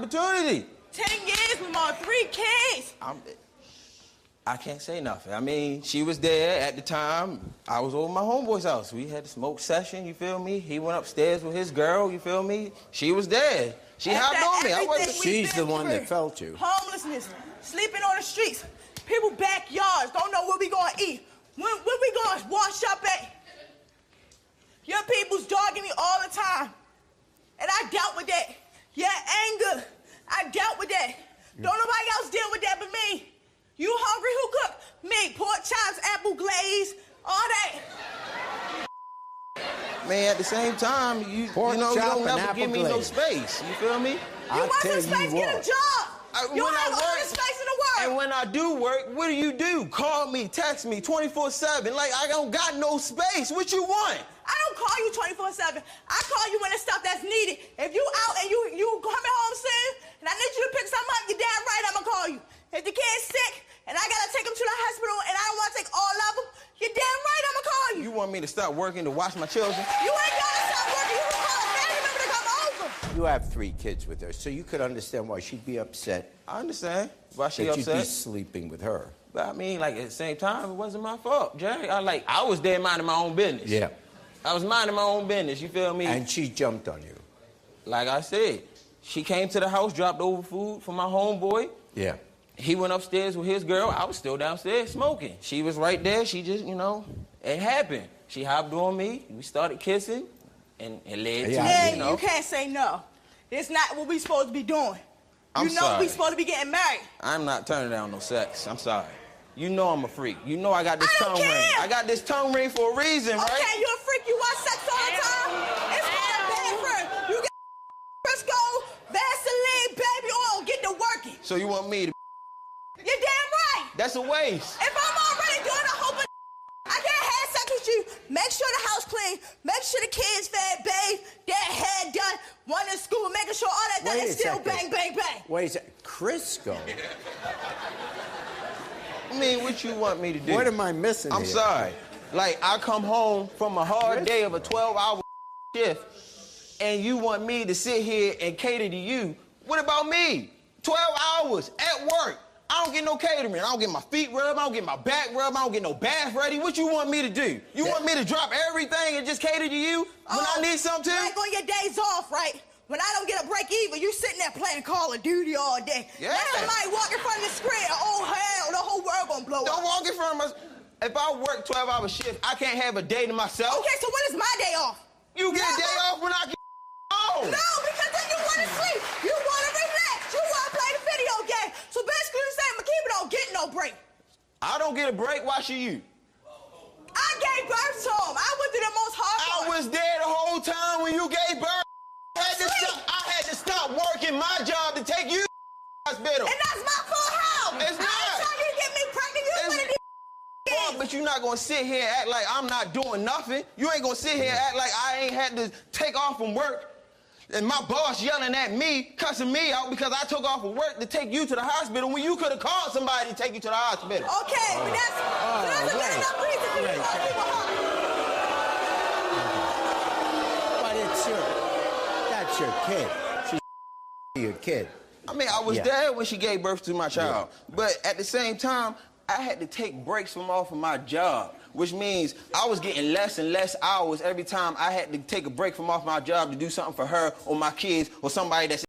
opportunity. 10 years with my 3 kids. I can't say nothing. I mean, she was there at the time. I was over my homeboy's house. We had a smoke session, you feel me? He went upstairs with his girl, you feel me? She was there. She hopped on me. I wasn't... She's the one that felt you. Homelessness, sleeping on the streets, people backyards, don't know where we gonna eat. When we gonna wash up at? Your people's dogging me all the time. And I dealt with that. Your anger, I dealt with that. Don't nobody else deal with that but me. You hungry, who cooked? Me, pork chops, apple glaze, all that. Man, at the same time, you don't never give me no space. You feel me? You want some space, get a job. You don't have all the space in the world. And when I do work, what do? Call me, text me 24/7. Like, I don't got no space. What you want? I don't call you 24/7. I call you when it's stuff that's needed. If you out and you coming home soon, and I need you to pick something up, you're damn right I'ma call you. If the kid's sick, and I gotta take him to the hospital, and I don't wanna take all of them, you're damn right I'ma call you. You want me to stop working to watch my children? You ain't gotta stop working. You can call a family member to come over. You have 3 kids with her, so you could understand why she'd be upset. I understand why she that upset. You'd be sleeping with her. But I mean, like, at the same time, it wasn't my fault, Jerry. I was there minding my own business. Yeah. I was minding my own business, you feel me? And she jumped on you. Like I said, she came to the house, dropped over food for my homeboy. Yeah. He went upstairs with his girl. I was still downstairs smoking. She was right there. She just, it happened. She hopped on me. We started kissing, and it led to, you can't say no. It's not what we supposed to be doing. I'm sorry. We supposed to be getting married. I'm not turning down no sex. I'm sorry. You know I'm a freak. You know I got this tongue ring. I got this tongue ring for a reason, right? Okay, you a freak. You watch sex all the time. It's called a bad friend. You get Crisco, Vaseline, baby oil, get to working. So you want me to... You're damn right. That's a waste. If I'm already doing a whole bunch I can't have sex with you. Make sure the house clean. Make sure the kids fed, bathed, their hair done, one in school, making sure all that done, and still bang, bang, bang. Wait a second. Crisco? I mean, what you want me to do? What am I missing I'm here? sorry. Like, I come home from a hard day of a 12-hour shift, and you want me to sit here and cater to you. What about me? 12 hours at work. I don't get no catering. I don't get my feet rubbed. I don't get my back rubbed. I don't get no bath ready. What you want me to do? You want me to drop everything and just cater to you when I need something? Like on your days off, right? When I don't get a break even, you sitting there playing Call of Duty all day. Yeah. Let somebody walk in front of the screen, oh hell, the whole world gonna blow up. Don't walk in front of us. If I work 12-hour shift, I can't have a day to myself. Okay, so when is my day off? You get a day off when I get home. No, because then you want to sleep. You want to relax. You want to play the video game. So basically you're saying McKeever don't get no break. I don't get a break. Why should you? I gave birth to him. I went through the most hard I part. was there the whole time when you gave birth. I had to stop working my job to take you to the hospital. And that's my fault. How? It's not. I ain't trying you to get me pregnant. You want to do but you're not gonna sit here and act like I'm not doing nothing. You ain't gonna sit here and act like I ain't had to take off from work and my boss yelling at me, cussing me out because I took off of work to take you to the hospital when you could have called somebody to take you to the hospital. Okay, but that's a good enough reason for you to call people home. But that's your kid. She's your kid. I mean, I was there when she gave birth to my child. But at the same time, I had to take breaks from off of my job, which means I was getting less and less hours every time I had to take a break from off my job to do something for her or my kids or somebody that's